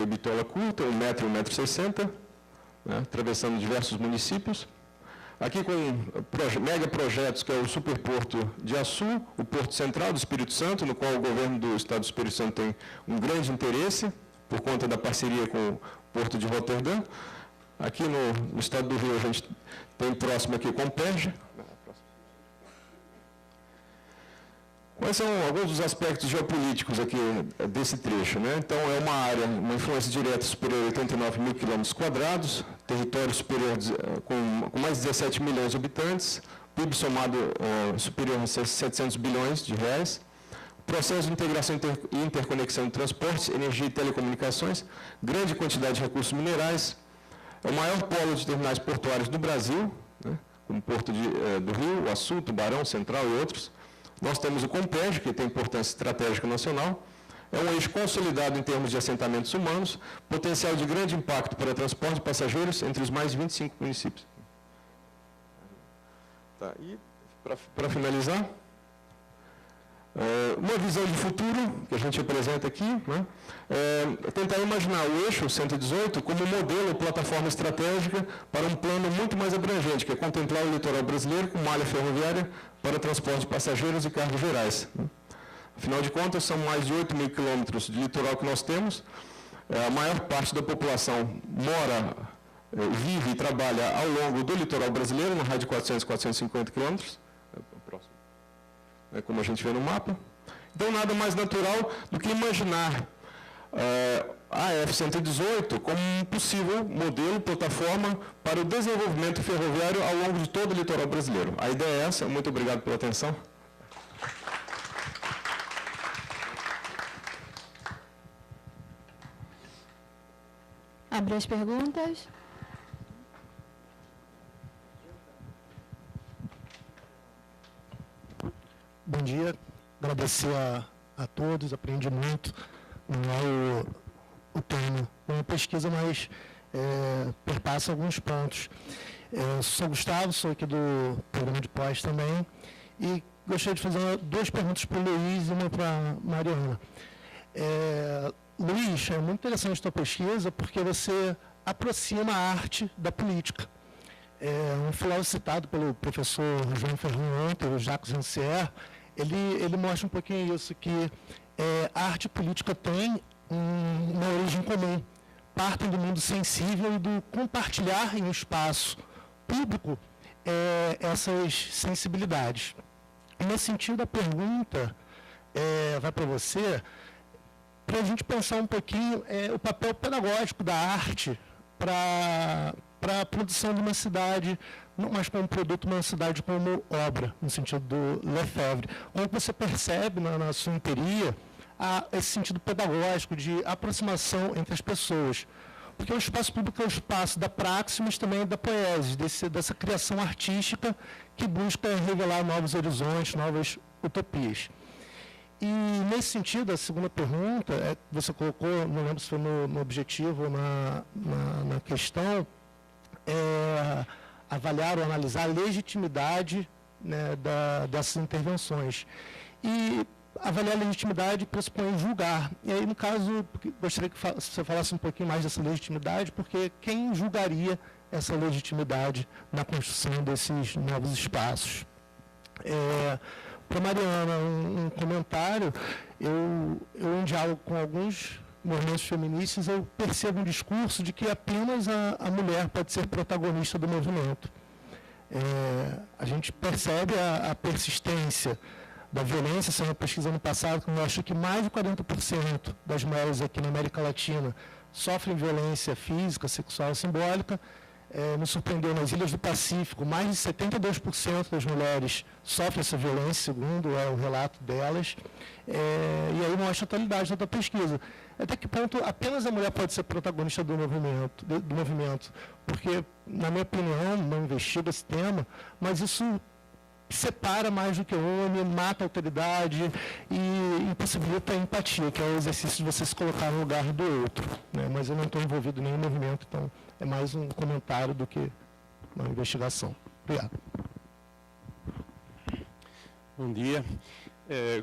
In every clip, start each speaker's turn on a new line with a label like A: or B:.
A: bitola curta, 1 metro e 1,60 m, né, atravessando diversos municípios. Aqui com mega projetos, que é o Superporto de Açu, o Porto Central do Espírito Santo, no qual o governo do Estado do Espírito Santo tem um grande interesse, por conta da parceria com o Porto de Roterdã. Aqui no Estado do Rio, a gente tem próximo aqui com o PERJ. Quais são alguns dos aspectos geopolíticos aqui desse trecho, né? Então, é uma área, uma influência direta superior a 89 mil quilômetros quadrados, território superior com mais de 17 milhões de habitantes, PIB somado superior a 700 bilhões de reais, processo de integração e interconexão de transportes, energia e telecomunicações, grande quantidade de recursos minerais, é o maior polo de terminais portuários do Brasil, né? Como Porto do Rio, Açu, Tubarão, Central e outros. Nós temos o Compeg, que tem importância estratégica nacional, é um eixo consolidado em termos de assentamentos humanos, potencial de grande impacto para transporte de passageiros entre os mais de 25 municípios. Tá, e para finalizar, uma visão de futuro que a gente apresenta aqui, né? Tentar imaginar o eixo 118 como modelo ou plataforma estratégica para um plano muito mais abrangente, que é contemplar o litoral brasileiro com malha ferroviária para transporte de passageiros e cargas gerais, né? Afinal de contas, são mais de 8 mil quilômetros de litoral que nós temos. A maior parte da população vive e trabalha ao longo do litoral brasileiro, no raio de 400, 450 quilômetros. Como a gente vê no mapa. Então, nada mais natural do que imaginar a F-118 como um possível modelo, plataforma para o desenvolvimento ferroviário ao longo de todo o litoral brasileiro. A ideia é essa. Muito obrigado pela atenção.
B: Abre as perguntas.
C: Bom dia, agradecer a todos, aprendi muito, não é o tema, é uma pesquisa, mas perpassa alguns pontos. Sou Gustavo, sou aqui do programa de pós também, e gostaria de fazer duas perguntas para o Luiz e uma para a Mariana. Luiz, é muito interessante a tua pesquisa, porque você aproxima a arte da política. Um filósofo citado pelo professor João Ferrand ontem, o Jacques Rancière, ele mostra um pouquinho isso, que a arte e política têm uma origem comum, partem do mundo sensível e do compartilhar em um espaço público essas sensibilidades. E nesse sentido, a pergunta vai para você, para a gente pensar um pouquinho o papel pedagógico da arte para a produção de uma cidade, não mais como produto, uma cidade como obra, no sentido do Lefebvre. Como você percebe na sua empiria esse sentido pedagógico de aproximação entre as pessoas? Porque o espaço público é o espaço da praxis, mas também da poesia, dessa criação artística que busca revelar novos horizontes, novas utopias. E, nesse sentido, a segunda pergunta, você colocou, não lembro se foi no objetivo ou na questão, avaliar ou analisar a legitimidade, né, dessas intervenções. E avaliar a legitimidade pressupõe julgar. E aí, no caso, gostaria que você falasse um pouquinho mais dessa legitimidade, porque quem julgaria essa legitimidade na construção desses novos espaços? Para Mariana, um comentário, eu em diálogo com alguns movimentos feministas, eu percebo um discurso de que apenas a mulher pode ser protagonista do movimento. A gente percebe a persistência da violência. Essa é uma pesquisa no passado que mostra que mais de 40% das mulheres aqui na América Latina sofrem violência física, sexual e simbólica. Me surpreendeu, nas Ilhas do Pacífico, mais de 72% das mulheres sofrem essa violência, segundo o relato delas, e aí mostra a totalidade da pesquisa. Até que ponto apenas a mulher pode ser protagonista do movimento? Porque, na minha opinião, não investigo esse tema, mas isso separa mais do que o homem, mata a autoridade e impossibilita a empatia, que é o exercício de você se colocar no lugar do outro, né? Mas eu não estou envolvido em nenhum movimento, então é mais um comentário do que uma investigação. Obrigado.
D: Bom dia.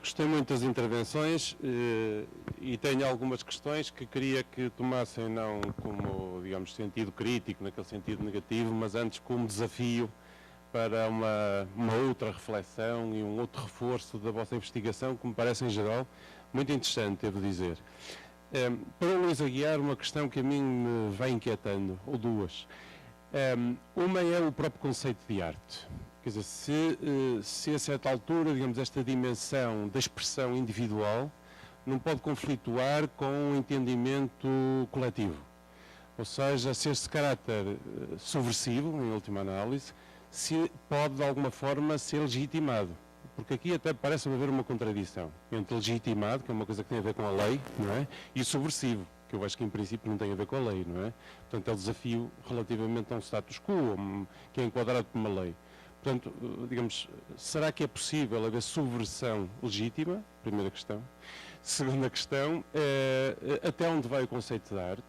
D: Gostei muito das intervenções e e tenho algumas questões que queria que tomassem não como, digamos, sentido crítico, naquele sentido negativo, mas antes como desafio para uma outra reflexão e um outro reforço da vossa investigação, que me parece, em geral, muito interessante, devo dizer. Para o Luís Aguiar, uma questão que a mim me vai inquietando, ou duas. Uma é o próprio conceito de arte. Quer dizer, se a certa altura, digamos, esta dimensão da expressão individual não pode conflituar com o entendimento coletivo. Ou seja, se este caráter subversivo, em última análise, se pode de alguma forma ser legitimado. Porque aqui até parece-me haver uma contradição entre legitimado, que é uma coisa que tem a ver com a lei, não é? E subversivo, que eu acho que em princípio não tem a ver com a lei, não é? Portanto, é o desafio relativamente a um status quo, que é enquadrado por uma lei. Portanto, digamos, será que é possível haver subversão legítima? Primeira questão. Segunda questão, até onde vai o conceito de arte?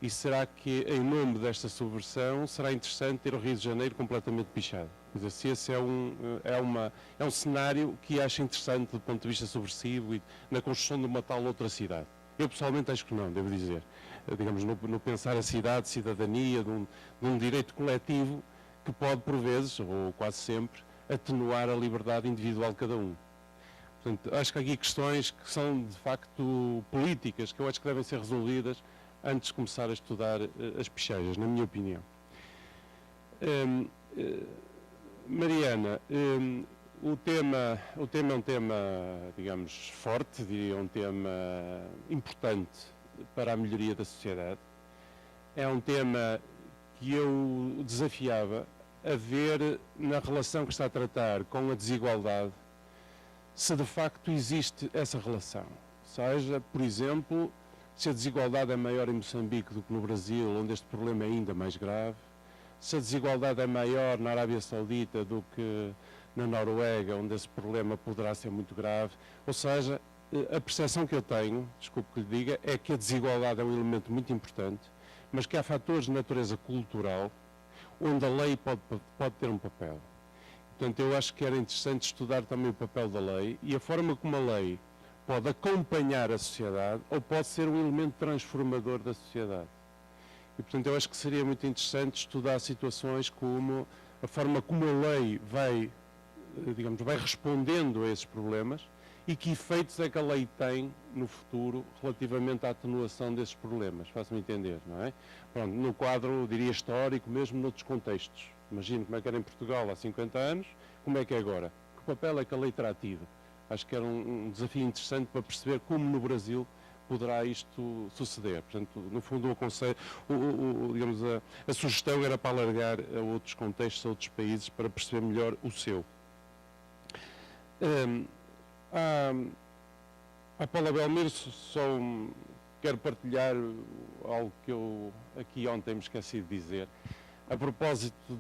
D: E será que, em nome desta subversão, será interessante ter o Rio de Janeiro completamente pichado? Quer dizer, se esse é um cenário que acho interessante do ponto de vista subversivo e na construção de uma tal outra cidade. Eu pessoalmente acho que não, devo dizer. Digamos, no pensar a cidade, cidadania, de um direito coletivo que pode, por vezes, ou quase sempre, atenuar a liberdade individual de cada um. Portanto, acho que há aqui questões que são, de facto, políticas, que eu acho que devem ser resolvidas antes de começar a estudar as pichejas, na minha opinião. Mariana, o tema é um tema, digamos, forte, diria um tema importante para a melhoria da sociedade. É um tema que eu desafiava a ver na relação que está a tratar com a desigualdade, se de facto existe essa relação. Seja, por exemplo, se a desigualdade é maior em Moçambique do que no Brasil, onde este problema é ainda mais grave, se a desigualdade é maior na Arábia Saudita do que na Noruega, onde esse problema poderá ser muito grave. Ou seja, a percepção que eu tenho, desculpe que lhe diga, é que a desigualdade é um elemento muito importante, mas que há fatores de natureza cultural onde a lei pode ter um papel. Portanto, eu acho que era interessante estudar também o papel da lei e a forma como a lei pode acompanhar a sociedade ou pode ser um elemento transformador da sociedade. E, portanto, eu acho que seria muito interessante estudar situações como a forma como a lei vai, digamos, vai respondendo a esses problemas e que efeitos é que a lei tem no futuro relativamente à atenuação desses problemas. Faço-me entender, não é? Pronto, no quadro, diria, histórico, mesmo noutros contextos. Imagino como é que era em Portugal há 50 anos, como é que é agora. Que papel é que a lei terá tido? Acho que era um desafio interessante para perceber como no Brasil poderá isto suceder. Portanto, no fundo, o conselho, digamos, a sugestão era para alargar a outros contextos, a outros países, para perceber melhor o seu. A Paula Belmiro, só quero partilhar algo que eu aqui ontem me esqueci de dizer. A propósito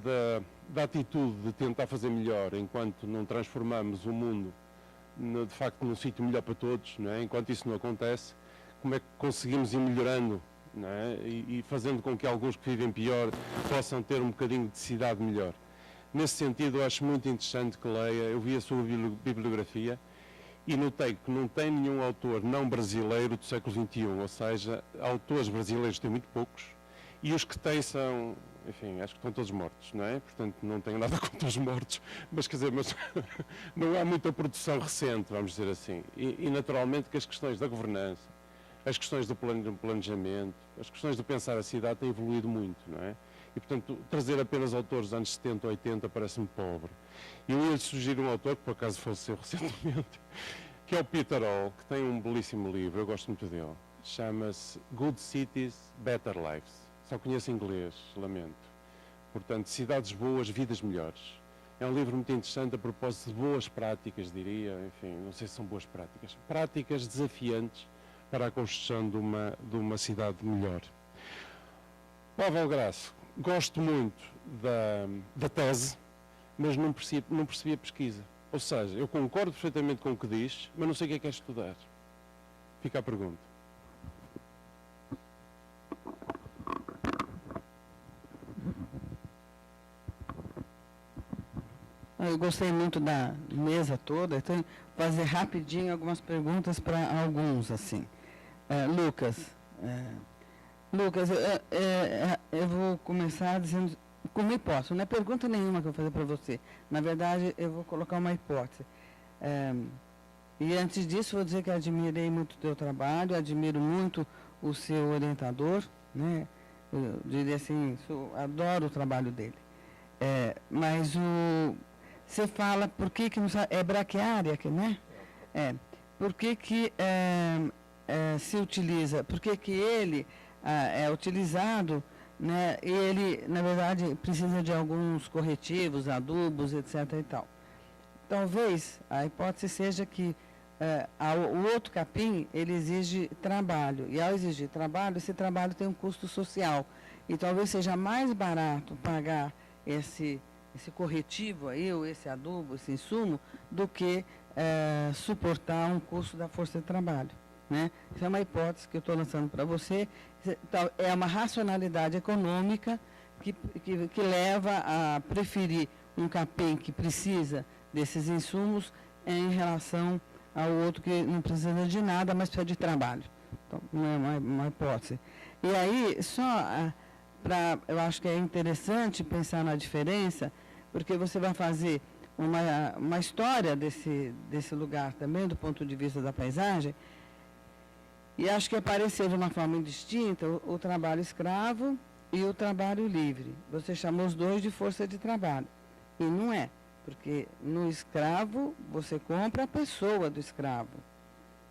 D: da atitude de tentar fazer melhor enquanto não transformamos o mundo de facto num sítio melhor para todos, não é? Enquanto isso não acontece, como é que conseguimos ir melhorando, não é? E fazendo com que alguns que vivem pior possam ter um bocadinho de cidade melhor. Nesse sentido, eu acho muito interessante que leia. Eu vi a sua bibliografia e notei que não tem nenhum autor não brasileiro do século XXI, ou seja, autores brasileiros tem muito poucos e os que têm são, enfim, acho que estão todos mortos, não é? Portanto, não tenho nada contra os mortos, mas quer dizer, não há muita produção recente, vamos dizer assim. E naturalmente que as questões da governança, as questões do planejamento, as questões do pensar a cidade têm evoluído muito, não é? E, portanto, trazer apenas autores dos anos 70, 80 parece-me pobre. Eu ia-lhe sugerir um autor, que por acaso faleceu recentemente, que é o Peter Hall, que tem um belíssimo livro, eu gosto muito dele. Chama-se Good Cities, Better Lives. Só conheço inglês, lamento. Portanto, cidades boas, vidas melhores. É um livro muito interessante a propósito de boas práticas, diria, enfim, não sei se são boas práticas. Práticas desafiantes para a construção de uma cidade melhor. Pavel Grasso, gosto muito da tese, mas não percebi a pesquisa. Ou seja, eu concordo perfeitamente com o que diz, mas não sei o que é estudar. Fica a pergunta.
E: Eu gostei muito da mesa toda, então fazer rapidinho algumas perguntas para alguns, assim. Lucas, eu vou começar dizendo, com uma hipótese, não é pergunta nenhuma que eu vou fazer para você. Na verdade, eu vou colocar uma hipótese. E antes disso, vou dizer que admirei muito o teu trabalho, admiro muito o seu orientador, né? Eu diria assim, adoro o trabalho dele. Mas você fala, por que não sabe, é braquiária, né? Por que se utiliza, por que ele é utilizado, né? E ele, na verdade, precisa de alguns corretivos, adubos, etc. e tal. Talvez a hipótese seja que o outro capim, ele exige trabalho, e ao exigir trabalho, esse trabalho tem um custo social, e talvez seja mais barato pagar esse corretivo aí, ou esse adubo, esse insumo, do que suportar um custo da força de trabalho, né? Isso é uma hipótese que eu estou lançando para você, é uma racionalidade econômica que leva a preferir um capim que precisa desses insumos em relação ao outro que não precisa de nada, mas precisa de trabalho. Então, não é uma hipótese. E aí, eu acho que é interessante pensar na diferença, porque você vai fazer uma história desse lugar também, do ponto de vista da paisagem, e acho que apareceu de uma forma indistinta o trabalho escravo e o trabalho livre. Você chamou os dois de força de trabalho, e não é. Porque no escravo, você compra a pessoa do escravo,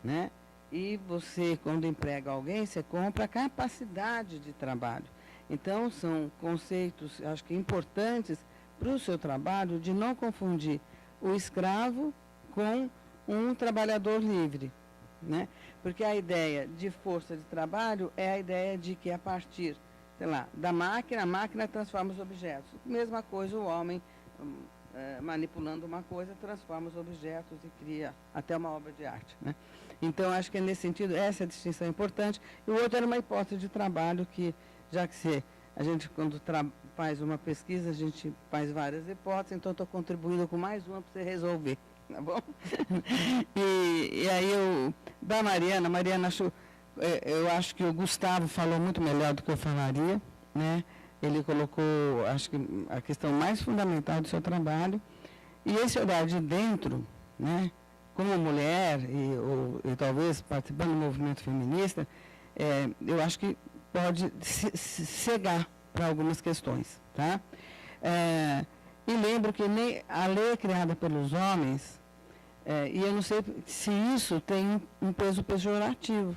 E: né? E você, quando emprega alguém, você compra a capacidade de trabalho. Então, são conceitos, acho que importantes para o seu trabalho, de não confundir o escravo com um trabalhador livre, né? Porque a ideia de força de trabalho é a ideia de que, a partir, sei lá, da máquina, a máquina transforma os objetos. Mesma coisa o homem... manipulando uma coisa, transforma os objetos e cria até uma obra de arte, né? Então, acho que nesse sentido, essa distinção é importante. E o outro era uma hipótese de trabalho que, já que a gente, quando faz uma pesquisa, a gente faz várias hipóteses, então estou contribuindo com mais uma para você resolver, tá bom? e aí, da Mariana, eu acho que o Gustavo falou muito melhor do que eu falaria, né? Ele colocou, acho que, a questão mais fundamental do seu trabalho. E esse olhar de dentro, né, como mulher e talvez participando do movimento feminista, eu acho que pode cegar para algumas questões, tá? E lembro que a lei é criada pelos homens, e eu não sei se isso tem um peso pejorativo,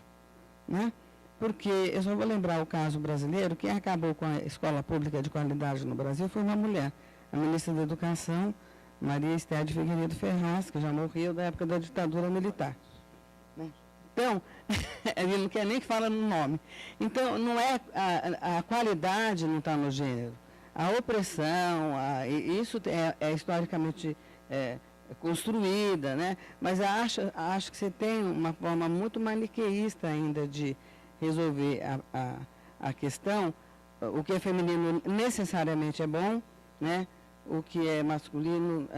E: né? Porque, eu só vou lembrar o caso brasileiro, quem acabou com a escola pública de qualidade no Brasil foi uma mulher, a ministra da Educação, Maria Esther de Figueiredo Ferraz, que já morreu da época da ditadura militar, né? Então, ele não quer nem que fala no nome. Então, não é a qualidade não está no gênero. A opressão, isso é historicamente construída, né? Mas acho que você tem uma forma muito maniqueísta ainda de resolver a questão. O que é feminino necessariamente é bom, né? O que é masculino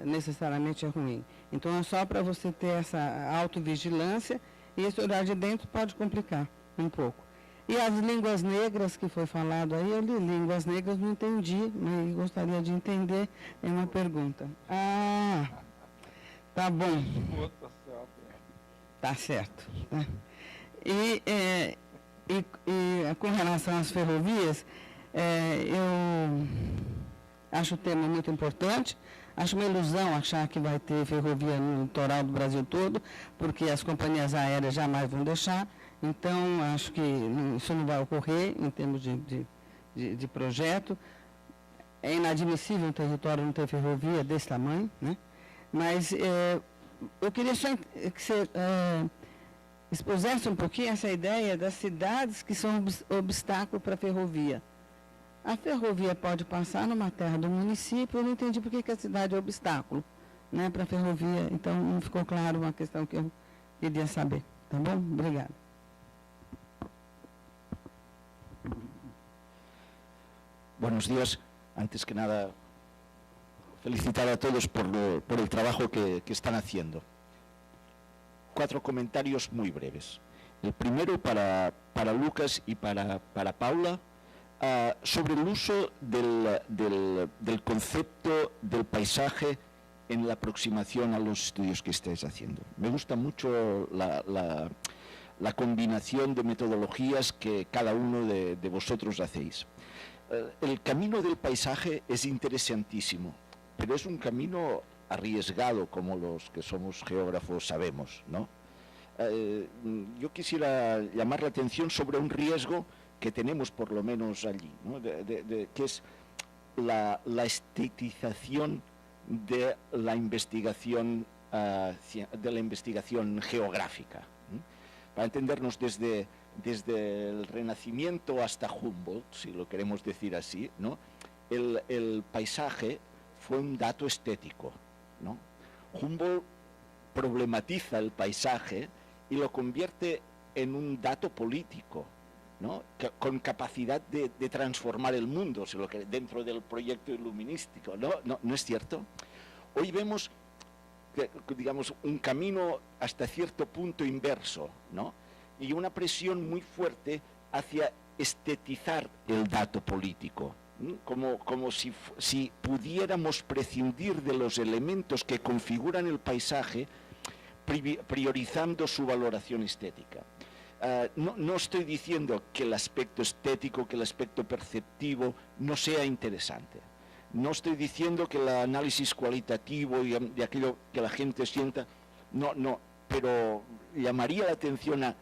E: necessariamente é ruim. Então, é só para você ter essa autovigilância, e esse olhar de dentro pode complicar um pouco. E as línguas negras que foi falado aí, eu li línguas negras, não entendi, mas gostaria de entender em uma pergunta. Ah, tá bom. Tá certo. Né? E com relação às ferrovias, eu acho o tema muito importante. Acho uma ilusão achar que vai ter ferrovia no litoral do Brasil todo, porque as companhias aéreas jamais vão deixar. Então, acho que isso não vai ocorrer em termos de projeto. É inadmissível um território não ter ferrovia desse tamanho, né? Mas eu queria só que você expusesse um pouquinho essa ideia das cidades que são obstáculo para a ferrovia. A ferrovia pode passar numa terra do município, eu não entendi por que a cidade é obstáculo, né, para a ferrovia. Então, não ficou claro uma questão que eu queria saber. Tá bom? Obrigada.
F: Buenos días. Antes que nada, felicitar a todos por el trabajo que están haciendo. 4 comentarios muy breves. El primero para Lucas y para Paula, sobre el uso del concepto del paisaje en la aproximación a los estudios que estáis haciendo. Me gusta mucho la combinación de metodologías que cada uno de vosotros hacéis. El camino del paisaje es interesantísimo, pero es un camino arriesgado, como los que somos geógrafos sabemos, ¿no? Yo quisiera llamar la atención sobre un riesgo que tenemos por lo menos allí, ¿no? Que es la estetización de la investigación geográfica, ¿no? Para entendernos, desde el Renacimiento hasta Humboldt, si lo queremos decir así, ¿no? El paisaje fue un dato estético, ¿no? Humboldt problematiza el paisaje y lo convierte en un dato político, ¿no? Con capacidad de transformar el mundo, dentro del proyecto iluminístico, ¿no? ¿No es cierto? Hoy vemos, digamos, un camino hasta cierto punto inverso, ¿no? Y una presión muy fuerte hacia estetizar el dato político, ¿no? Como si pudiéramos prescindir de los elementos que configuran el paisaje, priorizando su valoración estética. No estoy diciendo que el aspecto estético, que el aspecto perceptivo no sea interesante. No estoy diciendo que el análisis cualitativo y aquello que la gente sienta, no, pero llamaría la atención